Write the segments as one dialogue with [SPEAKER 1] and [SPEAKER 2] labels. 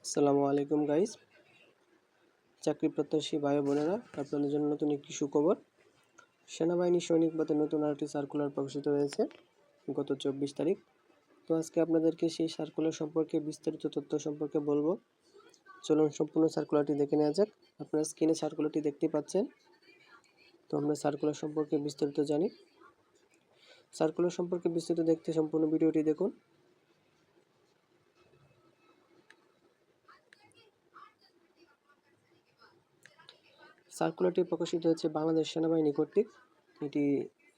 [SPEAKER 1] আসসালামু আলাইকুম গাইস, চাকরি প্রত্যাশী ভাই বোনেরা, আপনাদের জন্য নতুন একটি সুখবর। সেনাবাহিনী সৈনিক পদে নতুন আরেকটি সার্কুলার প্রকাশিত হয়েছে গত 24 তারিখ। তো আজকে আপনাদেরকে সেই সার্কুলার সম্পর্কে বিস্তারিত তথ্য সম্পর্কে বলবো। চলুন সম্পূর্ণ সার্কুলারটি দেখে নেওয়া যাক। আপনারা স্ক্রিনে সার্কুলারটি দেখতে পাচ্ছেন। তো আমরা সার্কুলার সম্পর্কে বিস্তারিত জানি। সার্কুলার সম্পর্কে বিস্তারিত দেখতে সম্পূর্ণ ভিডিওটি দেখুন। সার্কুলারটি প্রকাশিত হয়েছে বাংলাদেশ সেনাবাহিনী কর্তৃক। এটি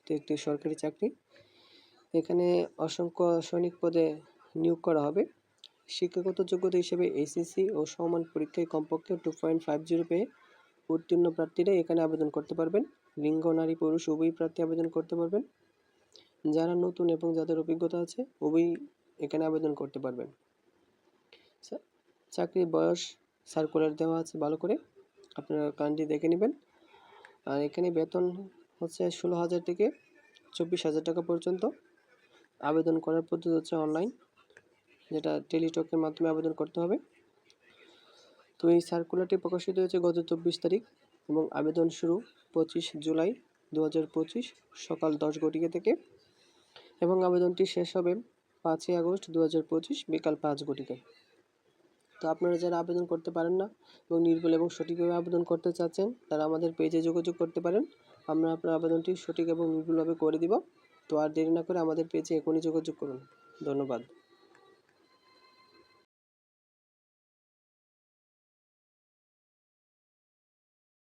[SPEAKER 1] একটি সরকারি চাকরি। এখানে অসংখ্য সৈনিক পদে নিয়োগ করা হবে। শিক্ষাগত যোগ্যতা হিসেবে এসএসসি ও সমমান পরীক্ষায় কমপক্ষে 2.50 পেয়ে উত্তীর্ণ প্রার্থীরা এখানে আবেদন করতে পারবেন। লিঙ্গ নারী পুরুষ উভয় প্রার্থী আবেদন করতে পারবেন। যারা নতুন এবং যাদের অভিজ্ঞতা আছে উভয় এখানে আবেদন করতে পারবেন। চাকরির বয়স সার্কুলার দেওয়া আছে, ভালো করে আপনারা কাইন্ডলি দেখে নেবেন। আর এখানে বেতন হচ্ছে 16,000 থেকে 24,000 টাকা পর্যন্ত। আবেদন করার পদ্ধতি হচ্ছে অনলাইন, যেটা টেলিটকের মাধ্যমে আবেদন করতে হবে। তো এই সার্কুলারটি প্রকাশিত হয়েছে গত 24 তারিখ এবং আবেদন শুরু 25 জুলাই 2025 সকাল 10 ঘটিকা থেকে এবং আবেদনটি শেষ হবে 5 আগস্ট 2025 বিকাল 5 ঘটিকায়। তো আপনারা যারা আবেদন করতে পারেন না এবং নির্ভুল এবং সঠিকভাবে আবেদন করতে চাচ্ছেন, তারা আমাদের পেজে যোগাযোগ করতে পারেন। আমরা আপনার আবেদনটি সঠিক এবং নির্ভুলভাবে করে দিব। তো আর দেরি না করে আমাদের পেজে এখনই যোগাযোগ করুন। ধন্যবাদ।